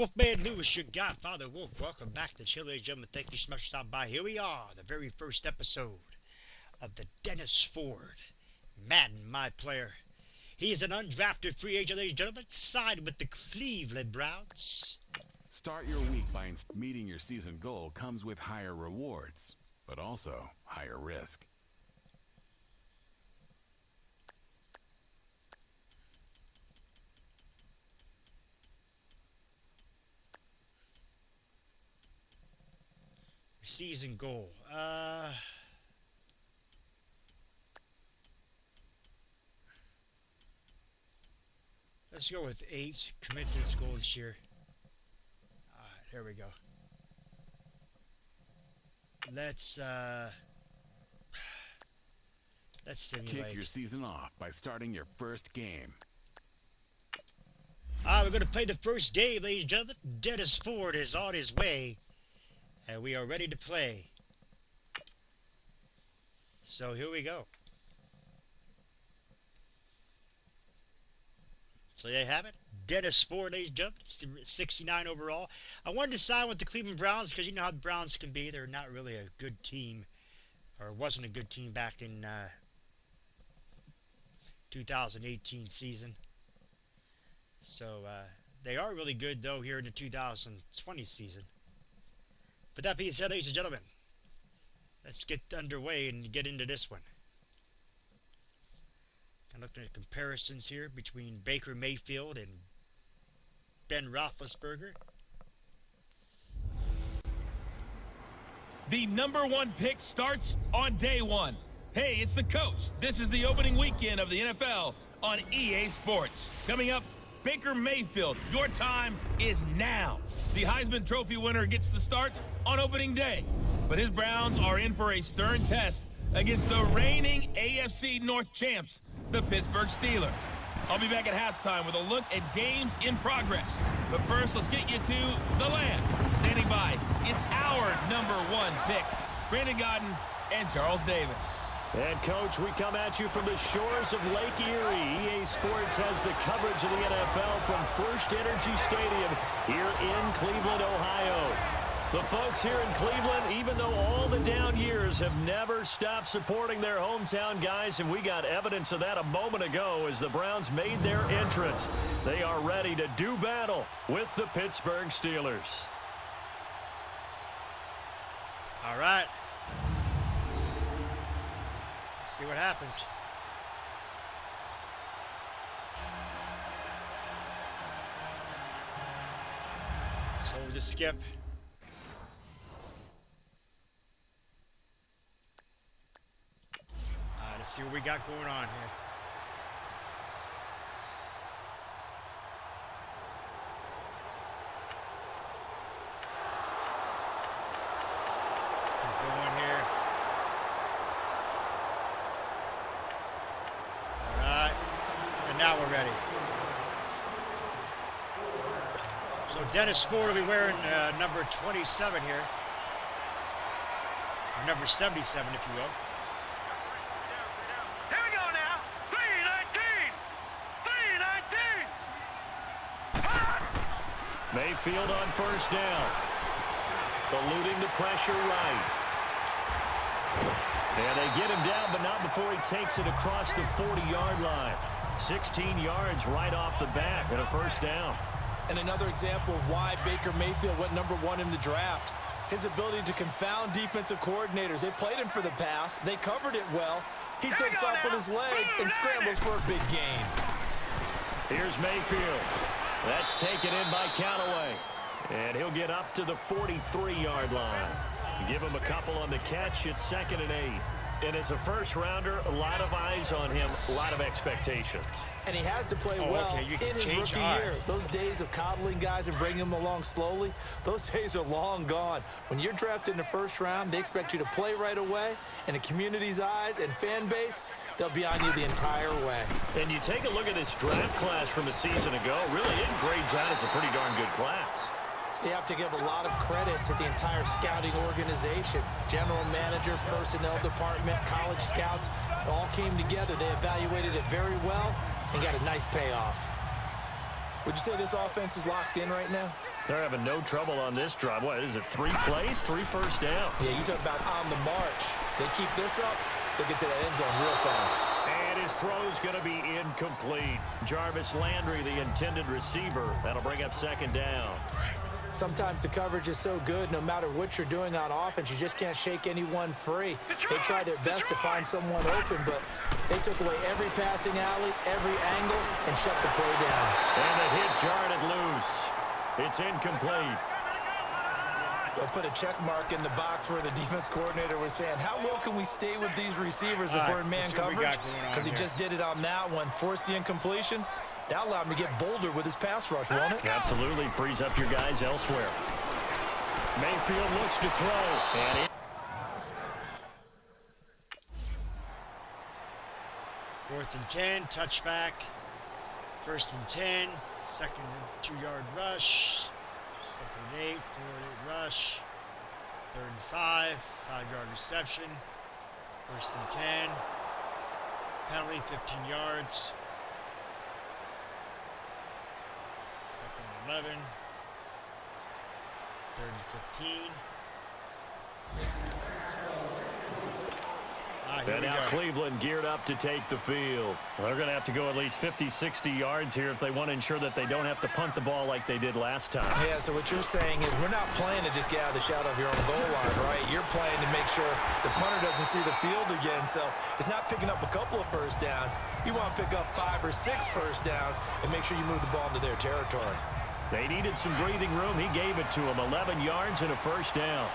Wolfman Lewis, your godfather Wolf. Welcome back to Chile, gentlemen. Thank you so much for stopping by. Here we are, the very first episode of the Dennis Ford Madden, my player. He is an undrafted free agent, ladies and gentlemen, signed with the Cleveland Browns. Start your week by meeting your season goal comes with higher rewards, but also higher risk. Season goal. Let's go with 8. Commit to this goal this year. Alright, here we go. Let's simulate. Kick your season off by starting your first game. Alright, we're going to play the first game, ladies and gentlemen. Dennis Ford is on his way. And we are ready to play. So here we go. So there you have it. Dennis Ford, ladies and gentlemen, 69 overall. I wanted to sign with the Cleveland Browns because you know how the Browns can be. They're not really a good team, or wasn't a good team back in 2018 season. So they are really good though here in the 2020 season. But that being said, ladies and gentlemen, let's get underway and get into this one. I'm looking at comparisons here between Baker Mayfield and Ben Roethlisberger. The #1 pick starts on day 1. Hey, it's the coach. This is the opening weekend of the NFL on EA Sports. Coming up, Baker Mayfield. Your time is now. The Heisman Trophy winner gets the start on opening day. But his Browns are in for a stern test against the reigning AFC North champs, the Pittsburgh Steelers. I'll be back at halftime with a look at games in progress. But first, let's get you to the land. Standing by, it's our #1 picks, Brandon Godden and Charles Davis. And, Coach, we come at you from the shores of Lake Erie. EA Sports has the coverage of the NFL from First Energy Stadium here in Cleveland, Ohio. The folks here in Cleveland, even though all the down years, have never stopped supporting their hometown guys, and we got evidence of that a moment ago as the Browns made their entrance. They are ready to do battle with the Pittsburgh Steelers. All right. See what happens. So we'll just skip. Let's see what we got going on here. Let's keep going here. Now we're ready. So Dennis Ford will be wearing number 27 here. Or number 77, if you will. Here we go now. 319! 319! Mayfield on first down. Eluding the pressure right. And they get him down, but not before he takes it across the 40-yard line. 16 yards right off the bat and a first down. And another example of why Baker Mayfield went #1 in the draft. His ability to confound defensive coordinators. They played him for the pass. They covered it well. He takes off with his legs and scrambles for a big gain. Here's Mayfield. That's taken in by Callaway. And he'll get up to the 43-yard line. Give him a couple on the catch. It's 2nd and 8. And as a first-rounder, a lot of eyes on him, a lot of expectations. And he has to play well in his rookie year. Those days of coddling guys and bringing them along slowly, those days are long gone. When you're drafted in the first round, they expect you to play right away. And the community's eyes and fan base, they'll be on you the entire way. And you take a look at this draft class from a season ago, really it grades out as a pretty darn good class. So you have to give a lot of credit to the entire scouting organization. General manager, personnel department, college scouts, all came together. They evaluated it very well and got a nice payoff. Would you say this offense is locked in right now? They're having no trouble on this drive. What is it, 3 plays, 3 first downs? Yeah, you talk about on the march. They keep this up, they'll get to that end zone real fast. And his throw's going to be incomplete. Jarvis Landry, the intended receiver. That'll bring up 2nd down. Sometimes the coverage is so good, no matter what you're doing on offense, you just can't shake anyone free. They try their best to find someone open, but they took away every passing alley, every angle, and shut the play down. And the hit jarred it loose. It's incomplete. They'll put a check mark in the box where the defense coordinator was saying, how well can we stay with these receivers if we're in man coverage? Because he just did it on that one, forced the incompletion. That allowed him to get bolder with his pass rush, won't it? Absolutely. Frees up your guys elsewhere. Mayfield looks to throw. And 4th and 10, touchback. 1st and 10, 2nd and 2-yard rush. 2nd and 8, 4-8 rush. 3rd and 5, 5-yard reception. 1st and 10, penalty, 15 yards. 2nd and 11, 3rd and 15. And now Cleveland geared up to take the field. They're going to have to go at least 50, 60 yards here if they want to ensure that they don't have to punt the ball like they did last time. Yeah, so what you're saying is we're not playing to just get out of the shadow of your own goal line, right? You're playing to make sure the punter doesn't see the field again. So it's not picking up a couple of first downs. You want to pick up 5 or 6 first downs and make sure you move the ball into their territory. They needed some breathing room. He gave it to them. 11 yards and a first down.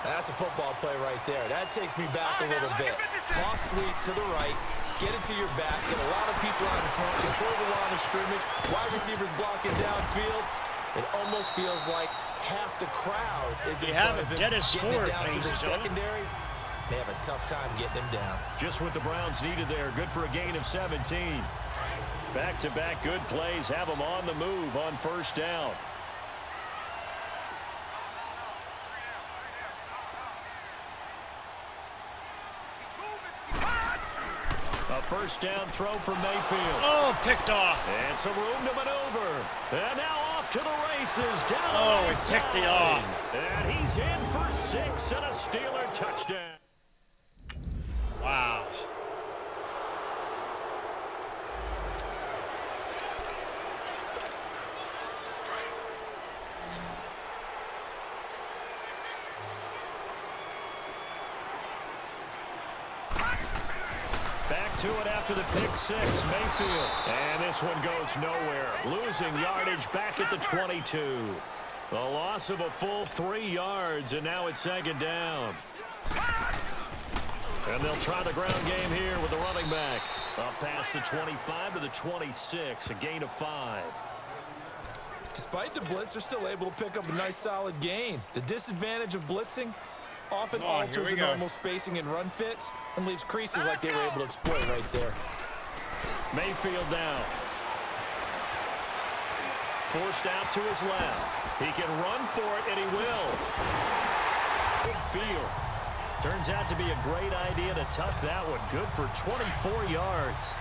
That's a football play right there. That takes me back a little bit. Toss sweep to the right, get it to your back, get a lot of people out in front, control the line of scrimmage, wide receivers blocking downfield. It almost feels like half the crowd is in front of him, getting it down to the secondary. They have a tough time getting him down. Just what the Browns needed there. Good for a gain of 17. Back-to-back good plays have them on the move on first down. A first down throw from Mayfield. Oh, picked off. And some room to maneuver. And now off to the races. Down. Oh, he picked it off. And he's in for 6 and a Steeler touchdown. Wow. Back to it after the pick 6, Mayfield. And this one goes nowhere. Losing yardage back at the 22. The loss of a full 3 yards, and now it's 2nd down. And they'll try the ground game here with the running back. Up past the 25 to the 26, a gain of 5. Despite the blitz, they're still able to pick up a nice, solid gain. The disadvantage of blitzing often alters the normal spacing and run fits and leaves creases like they were able to exploit right there. Mayfield down. Forced out to his left. He can run for it, and he will. Big field. Turns out to be a great idea to tuck that one. Good for 24 yards.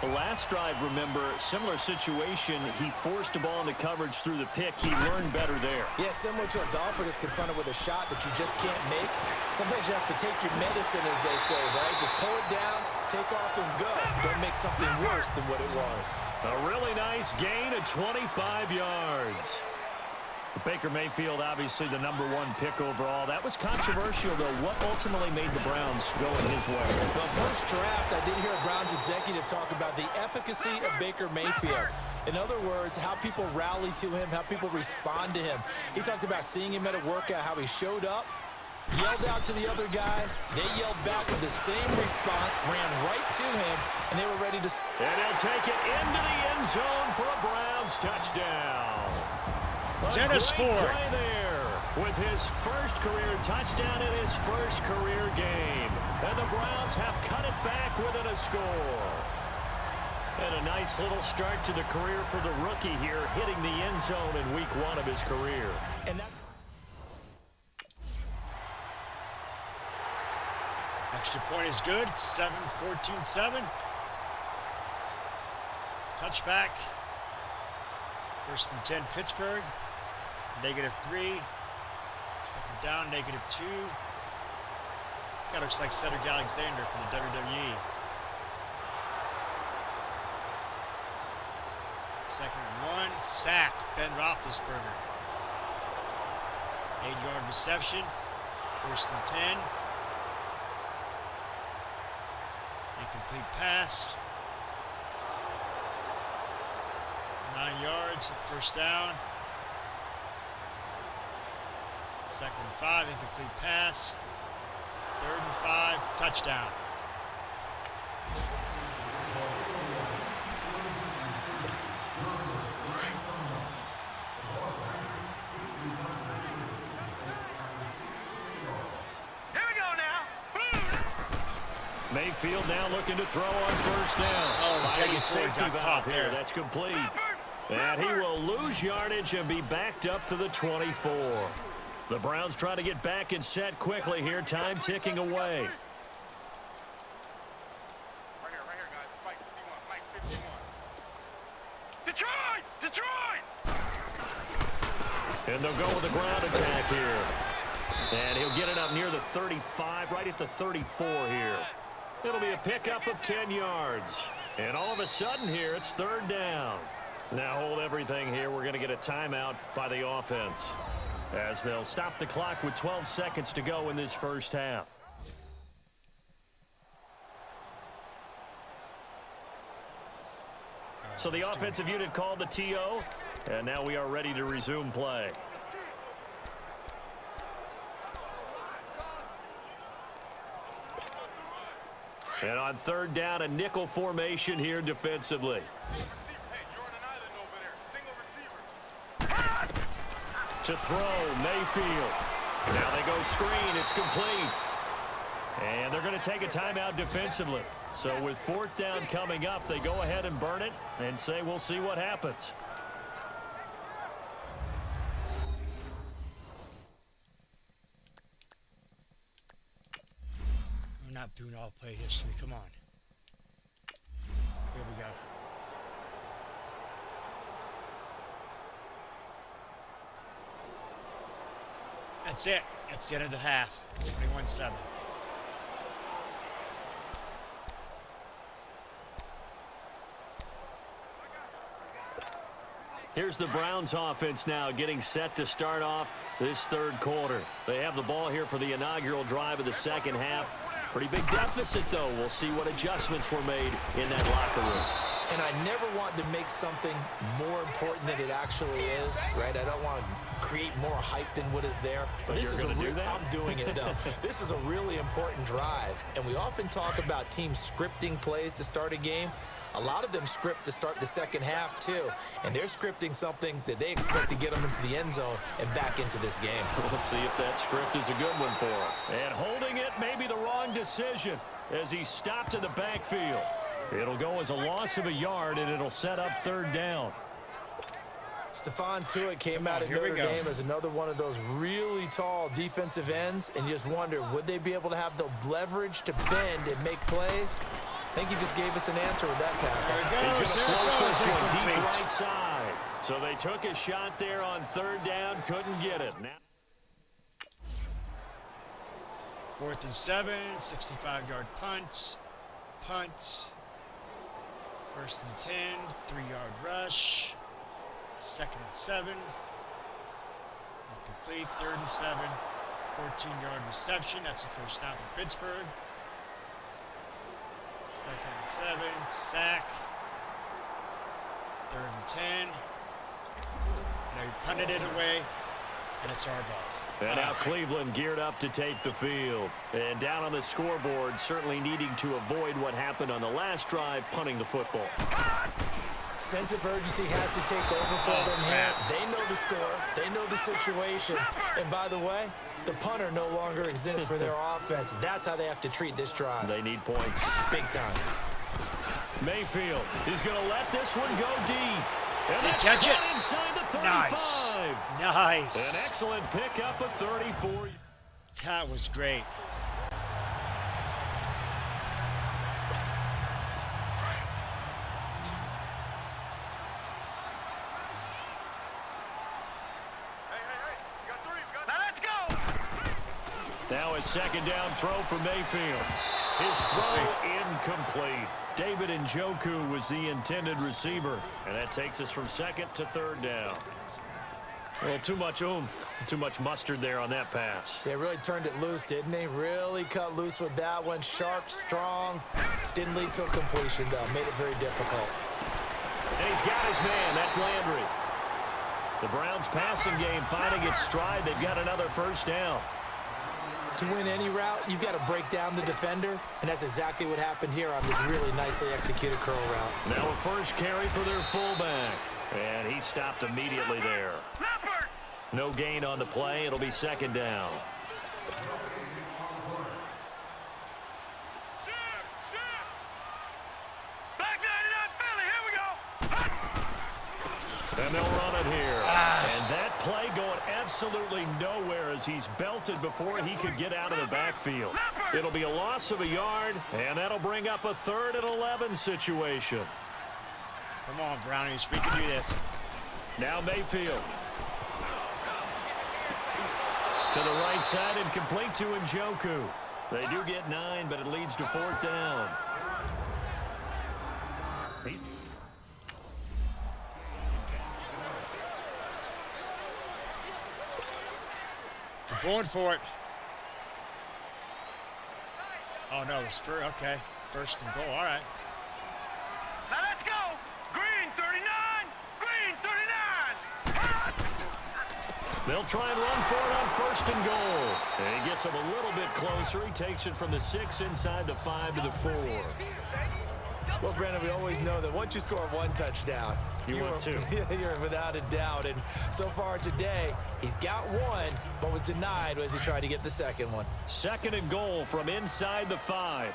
The last drive, remember, similar situation. He forced the ball into coverage through the pick. He learned better there. Yeah, similar to a golfer that's confronted with a shot that you just can't make. Sometimes you have to take your medicine, as they say, right? Just pull it down, take off, and go. Don't make something worse than what it was. A really nice gain of 25 yards. Baker Mayfield, obviously the #1 pick overall. That was controversial, though. What ultimately made the Browns go in his way? Well, post-draft, I did hear a Browns executive talk about the efficacy of Baker Mayfield. In other words, how people rally to him, how people respond to him. He talked about seeing him at a workout, how he showed up, yelled out to the other guys. They yelled back with the same response, ran right to him, and they were ready to... And he'll take it into the end zone for a Browns touchdown. Dennis Ford there with his first career touchdown in his first career game. And the Browns have cut it back within a score. And a nice little start to the career for the rookie here, hitting the end zone in week 1 of his career. And that... Extra point is good. 14-7. Touchback. First and 10, Pittsburgh. -3. Second down, -2. That looks like Cedric Alexander from the WWE. Second and 1, sack, Ben Roethlisberger. 8-yard reception. First and 10. Incomplete pass. 9 yards, first down. Second and 5, incomplete pass. Third and 5, touchdown. Here we go now. Mayfield now looking to throw on first down. Oh, Fighting safety valve here. That's complete. And he will lose yardage and be backed up to the 24. The Browns trying to get back and set quickly here. Time ticking away. Right here, guys. Mike 51. Detroit! Detroit! And they'll go with a ground attack here. And he'll get it up near the 35, right at the 34 here. It'll be a pickup of 10 yards. And all of a sudden here, it's third down. Now hold everything here. We're going to get a timeout by the offense, as they'll stop the clock with 12 seconds to go in this first half. So the offensive unit called the TO, and now we are ready to resume play. And on third down, a nickel formation here defensively. To throw, Mayfield. Now they go screen. It's complete. And they're going to take a timeout defensively. So with fourth down coming up, they go ahead and burn it and say we'll see what happens. We're not doing all play history. Come on. Here we go. That's it. That's the end of the half. 21-7. Here's the Browns offense now getting set to start off this third quarter. They have the ball here for the inaugural drive of the second half. Pretty big deficit, though. We'll see what adjustments were made in that locker room. And I never want to make something more important than it actually is, right? I don't want to create more hype than what is there. But this is I'm doing it, though. This is a really important drive. And we often talk about teams scripting plays to start a game. A lot of them script to start the second half, too. And they're scripting something that they expect to get them into the end zone and back into this game. We'll see if that script is a good one for him. And holding it may be the wrong decision as he stopped in the backfield. It'll go as a loss of a yard, and it'll set up third down. Stephon Tuitt came out of Notre Dame as another one of those really tall defensive ends, and you just wonder, would they be able to have the leverage to bend and make plays? I think he just gave us an answer with that tackle. He's going to float this one deep right side. So they took a shot there on third down, couldn't get it. Now 4th and 7, 65-yard punts. First and 10, 3-yard rush. 2nd and 7. Incomplete. 3rd and 7. 14-yard reception. That's the first down for Pittsburgh. 2nd and 7. Sack. 3rd and 10. They punted it away, and it's our ball. And now Cleveland geared up to take the field. And down on the scoreboard, certainly needing to avoid what happened on the last drive, punting the football. Sense of urgency has to take over for them here. They know the score. They know the situation. And by the way, the punter no longer exists for their offense. That's how they have to treat this drive. They need points. Big time. Mayfield is going to let this one go deep. And Did that's he catch it? Inside the 35. Nice. An excellent pickup of 34. That was great. Now a second down throw for Mayfield. His throw incomplete. David Njoku was the intended receiver. And that takes us from second to third down. Well, too much oomph, too much mustard there on that pass. They really turned it loose, didn't they? Really cut loose with that one. Sharp, strong. Didn't lead to a completion, though. Made it very difficult. And he's got his man. That's Landry. The Browns' passing game finding its stride. They've got another first down. To win any route, you've got to break down the defender, and that's exactly what happened here on this really nicely executed curl route. Now a first carry for their fullback. And he stopped immediately there. No gain on the play. It'll be second down. And they'll run it here. And that play going absolutely nowhere as he's belted before he could get out of the backfield. It'll be a loss of a yard, and that'll bring up a 3rd and 11 situation. Come on, Brownies. We can do this. Now Mayfield. To the right side and complete to Njoku. They do get 9, but it leads to 4th down. We're going for it. Oh, no. Spur. Okay. First and goal. All right. Now let's go. Green 39. Green 39. They'll try and run for it on 1st and goal. And he gets him a little bit closer. He takes it from the 6 inside the 5 to the 4. Well, Brandon, we always know that once you score one touchdown, you want two. You're without a doubt. And so far today, he's got one, but was denied as he tried to get the second one. 2nd and goal from inside the 5.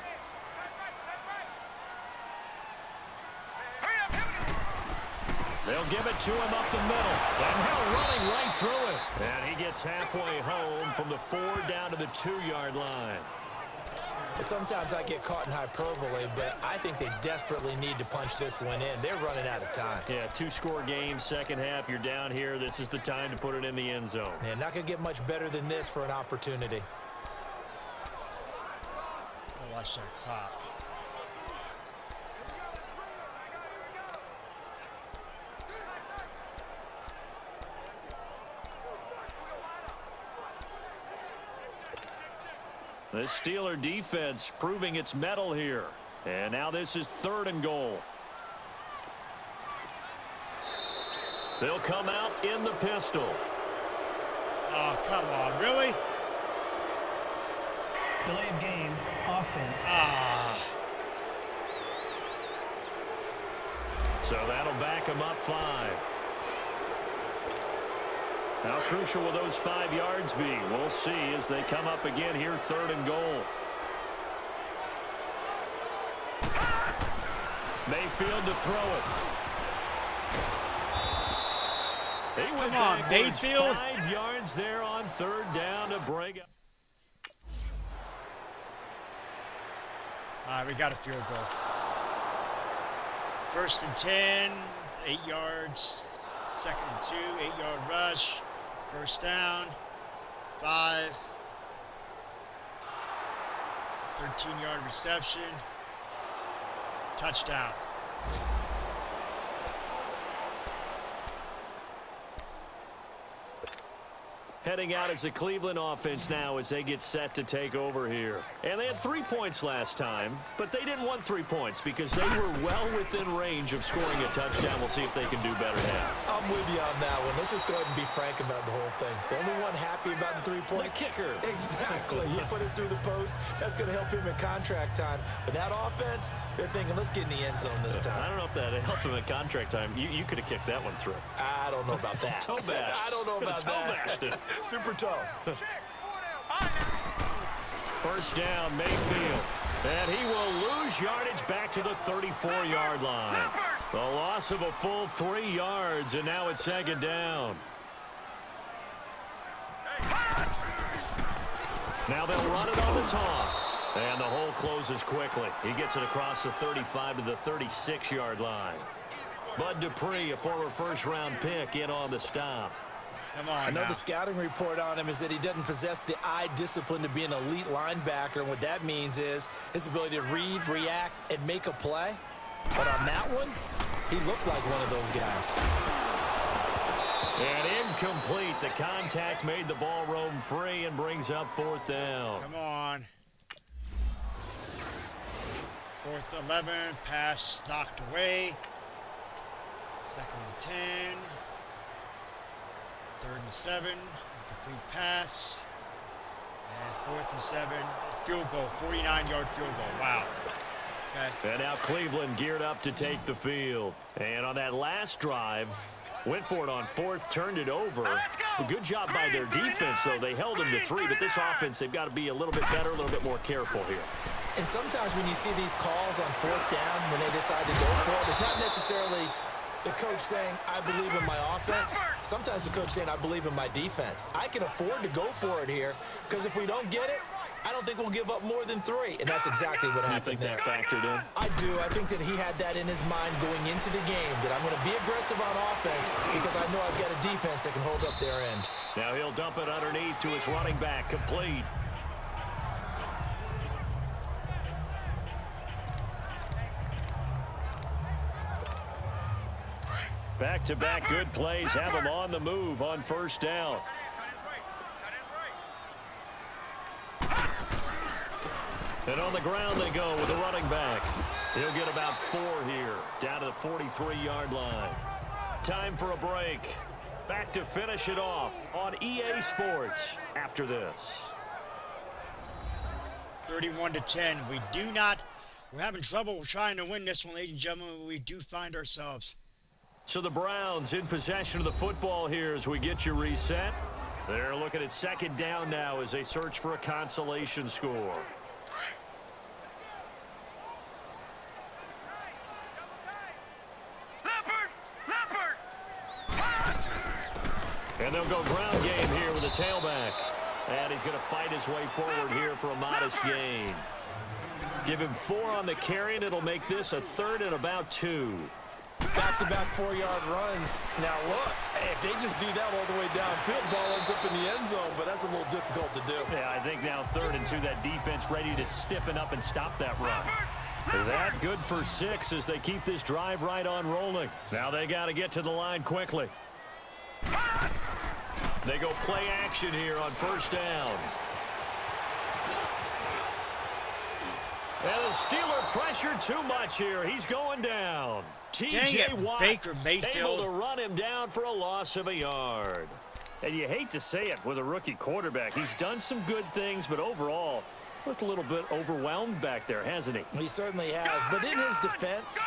They'll give it to him up the middle. And Hill running right through it. And he gets halfway home from the 4 down to the 2-yard line. Sometimes I get caught in hyperbole, but I think they desperately need to punch this one in. They're running out of time. Yeah, 2-score game, second half. You're down here. This is the time to put it in the end zone. Yeah, not going to get much better than this for an opportunity. Oh, watch that clock. The Steeler defense proving its mettle here. And now this is 3rd and goal. They'll come out in the pistol. Oh, come on. Really? Delay of game, offense. So that'll back them up 5. How crucial will those 5 yards be? We'll see as they come up again here, 3rd and goal. Mayfield to throw it. He went Come on, backwards. Mayfield. 5 yards there on 3rd down to break up. All right, we got a field goal. 1st and 10, 8 yards. 2nd and 2, 8-yard rush. 1st down, 5. 13-yard reception. Touchdown. Heading out as the Cleveland offense now as they get set to take over here. And they had 3 points last time, but they didn't want 3 points because they were well within range of scoring a touchdown. We'll see if they can do better now. I'm with you on that one. Let's just go ahead and be frank about the whole thing. The only one happy about the 3-point. The kicker. Exactly. You put it through the post. That's going to help him in contract time. But that offense, they're thinking, let's get in the end zone this time. I don't know if that helped him in contract time. You could have kicked that one through. I don't know about that. Toe bash. I don't know about that. Toe bashed it. Super toe. 1st down, Mayfield. And he will lose yardage back to the 34-yard line. The loss of a full 3 yards, and now it's 2nd down. Now they'll run it on the toss. And the hole closes quickly. He gets it across the 35 to the 36-yard line. Bud Dupree, a former first-round pick, in on the stop. Come on. I know now. the scouting report on him is that he doesn't possess the eye discipline to be an elite linebacker, and what that means is his ability to read, react, and make a play. But on that one, he looked like one of those guys. And incomplete. The contact made the ball roam free and brings up 4th down. Come on. 4th 11, pass knocked away. 2nd and 10. 3rd and 7, incomplete pass. And 4th and 7, field goal, 49-yard field goal. Wow. Okay. And now Cleveland geared up to take the field. And on that last drive, went for it on 4th, turned it over. A good job by their defense, though. They held them to 3, but this offense, they've got to be a little bit better, a little bit more careful here. And sometimes when you see these calls on 4th down, when they decide to go for it, it's not necessarily the coach saying, I believe in my offense. Sometimes the coach saying, I believe in my defense. I can afford to go for it here, because if we don't get it, I don't think we'll give up more than 3. And that's exactly what happened there. You think that factored in? I do. I think that he had that in his mind going into the game, that I'm going to be aggressive on offense because I know I've got a defense that can hold up their end. Now he'll dump it underneath to his running back, complete. Back-to-back good plays have him on the move on 1st down. And on the ground they go with the running back. He'll get about 4 here, down to the 43-yard line. Time for a break. Back to finish it off on EA Sports after this. 31-10. We're having trouble trying to win this one, ladies and gentlemen, but we do find ourselves. So the Browns in possession of the football here as we get you reset. They're looking at 2nd down now as they search for a consolation score. And they'll go ground game here with a tailback. And he's going to fight his way forward here for a modest gain. Give him 4 on the carry, and it'll make this a 3rd and about 2. Back-to-back 4-yard runs. Now, look, if they just do that all the way downfield, ball ends up in the end zone, but that's a little difficult to do. Yeah, I think now 3rd and 2, that defense ready to stiffen up and stop that run. That good for 6 as they keep this drive right on rolling. Now they got to get to the line quickly. They go play action here on 1st downs. And the Steeler pressure too much here. He's going down. T.J. Watt Baker Mayfield able to run him down for a loss of a yard. And you hate to say it with a rookie quarterback. He's done some good things, but overall, looked a little bit overwhelmed back there, hasn't he? He certainly has. But in his defense,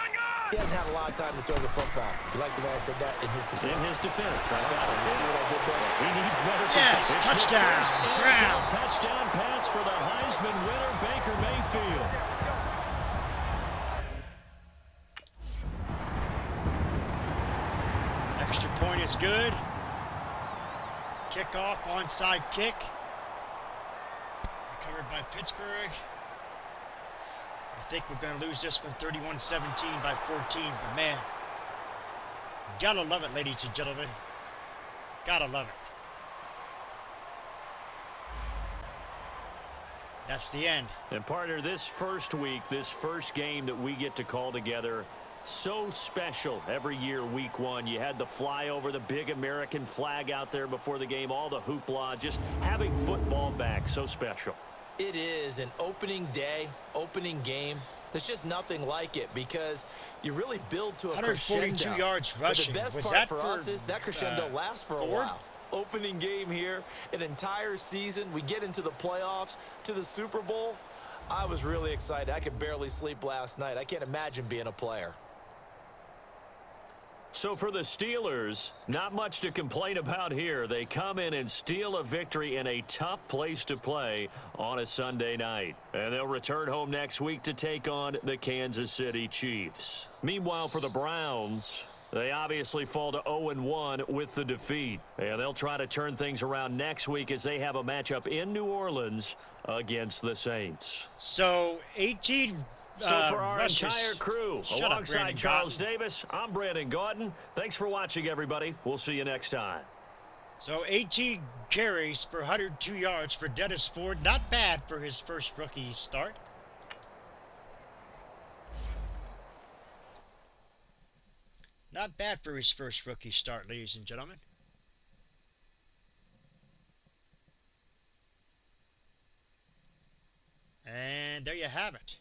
he hasn't had a lot of time to throw the football. You like the way I said that? In his defense. In his defense. I got it. See what I did there? He needs better Yes, protection. touchdown. Brown. Touchdown pass for the Heisman winner, Baker Mayfield. Extra point is good. Kickoff, onside kick. Recovered by Pittsburgh. I think we're going to lose this one 31-17 by 14, but man, gotta love it, ladies and gentlemen. Gotta love it. That's the end. And partner, this first week, this first game that we get to call together, so special every year, week 1. You had the flyover, the big American flag out there before the game, all the hoopla, just having football back, so special. It is an opening day, opening game. There's just nothing like it because you really build to a 142 crescendo. yards rushing. But the best Was part that for us is that crescendo lasts for a while. Opening game here, an entire season. We get into the playoffs, to the Super Bowl. I was really excited. I could barely sleep last night. I can't imagine being a player. So for the Steelers, not much to complain about here. They come in and steal a victory in a tough place to play on a Sunday night. And they'll return home next week to take on the Kansas City Chiefs. Meanwhile, for the Browns, they obviously fall to 0-1 with the defeat. And they'll try to turn things around next week as they have a matchup in New Orleans against the Saints. So 18 So for our rushes. entire crew, Shut up, alongside Brandon Charles Cotton. Davis, I'm Brandon Gaudin. Thanks for watching, everybody. We'll see you next time. So 18 carries for 102 yards for Dennis Ford. Not bad for his first rookie start. Not bad for his first rookie start, ladies and gentlemen. And there you have it.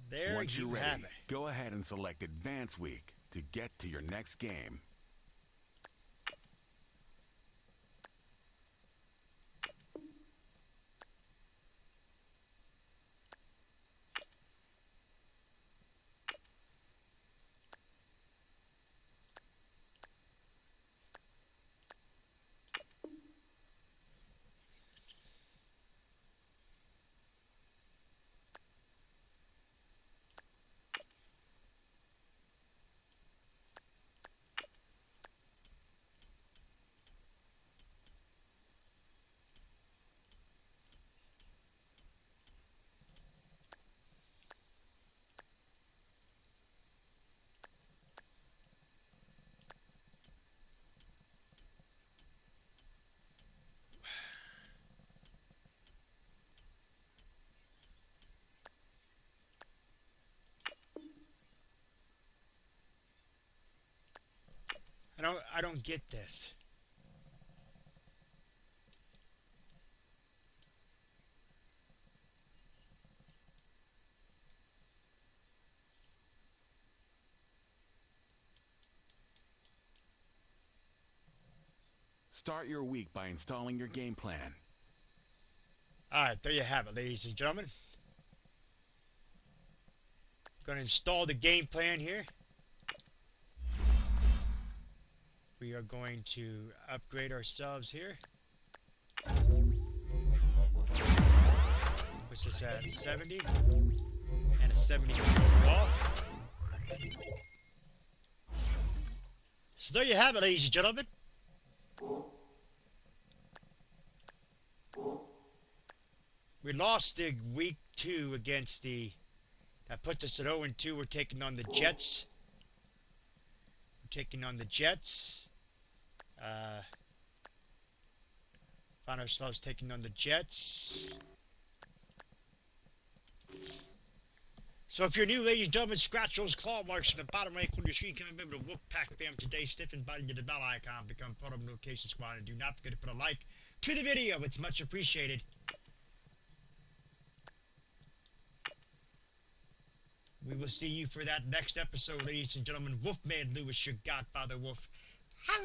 There Once you you're have ready, it. go ahead and select Advance Week to get to your next game. I don't get this. Start your week by installing your game plan. Alright, there you have it, ladies and gentlemen. Going to install the game plan here. We are going to upgrade ourselves here. What's this at? 70? And a 70 overall. So there you have it, ladies and gentlemen. We lost the week 2 against the... That puts us at 0-2. We're taking on the Jets. Taking on the Jets. Found ourselves taking on the Jets. So if you're new, ladies and gentlemen, scratch those claw marks in the bottom right corner of your screen. Come and remember to Wolfpack fam today. Stiff and button to the bell icon. Become part of the notification squad. And do not forget to put a like to the video. It's much appreciated. We will see you for that next episode, ladies and gentlemen. Wolfman Lewis, your Godfather Wolf. How